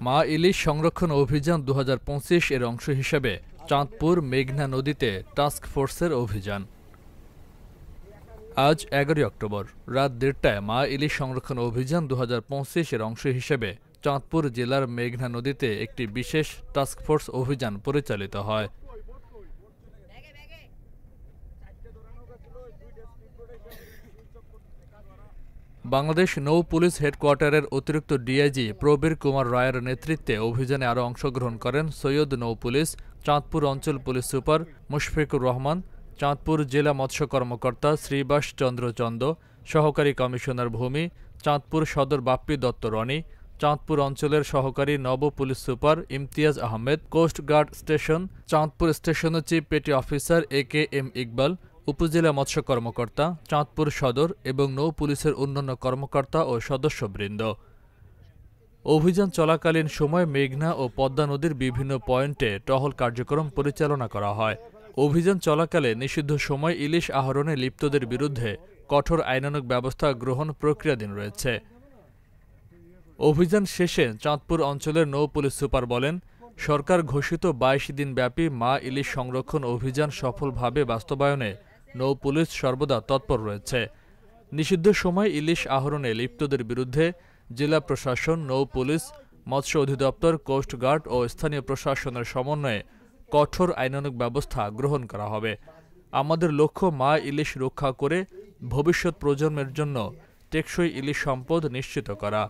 মা ইলিশ সংরক্ষণ অভিযান ২০২৫ এর অংশ হিসেবে চাঁদপুর মেঘনা নদীতে টাস্ক ফোর্সের অভিযান। আজ ১১ অক্টোবর রাত ১:৩০টায় মা ইলিশ সংরক্ষণ অভিযান ২০২৫ এর অংশ হিসেবে চাঁদপুর জেলার মেঘনা নদীতে একটি বিশেষ টাস্কফোর্স অভিযান পরিচালিত হয়। বাংলাদেশ নৌ পুলিশ হেডকোয়ার্টারের অতিরিক্ত ডিআইজি প্রবীর কুমার রায়ের নেতৃত্বে অভিযানে আরও অংশগ্রহণ করেন সৈয়দ নৌ পুলিশ, চাঁদপুর অঞ্চল পুলিশ সুপার মুশফিকুর রহমান, চাঁদপুর জেলা মৎস্য কর্মকর্তা শ্রীবাস চন্দ্র চন্দ, সহকারী কমিশনার ভূমি, চাঁদপুর সদর বাপ্পি দত্ত রনি, চাঁদপুর অঞ্চলের সহকারী নব police super Imtiaz Ahmed, coastguard station Chandpur স্টেশনের chief petty officer AK-M Iqbal, উপজেলা মৎস্য কর্মকর্তা, চাঁদপুর সদর এবং নৌ পুলিশের অন্যান্য কর্মকর্তা ও সদস্যবৃন্দ। অভিযান চলাকালীন সময় মেঘনা ও পদ্মা নদীর বিভিন্ন পয়েন্টে টহল কার্যক্রম পরিচালনা করা হয়। অভিযান চলাকালে নিষিদ্ধ সময় ইলিশ আহরণে লিপ্তদের বিরুদ্ধে কঠোর আইনানুগ ব্যবস্থা গ্রহণ প্রক্রিয়াধীন রয়েছে। অভিযান শেষে চাঁদপুর অঞ্চলের নৌ পুলিশ সুপার বলেন, সরকার ঘোষিত ২২ দিনব্যাপী মা ইলিশ সংরক্ষণ অভিযান সফলভাবে বাস্তবায়নে নৌ পুলিশ সর্বদা তৎপর রয়েছে। নিষিদ্ধ সময় ইলিশ আহরণে লিপ্তদের বিরুদ্ধে জেলা প্রশাসন, নৌ পুলিশ, মৎস্য অধিদপ্তর, কোস্টগার্ড ও স্থানীয় প্রশাসনের সমন্বয়ে কঠোর আইনানুগ ব্যবস্থা গ্রহণ করা হবে। আমাদের লক্ষ্য মা ইলিশ রক্ষা করে ভবিষ্যৎ প্রজন্মের জন্য টেকসই ইলিশ সম্পদ নিশ্চিত করা।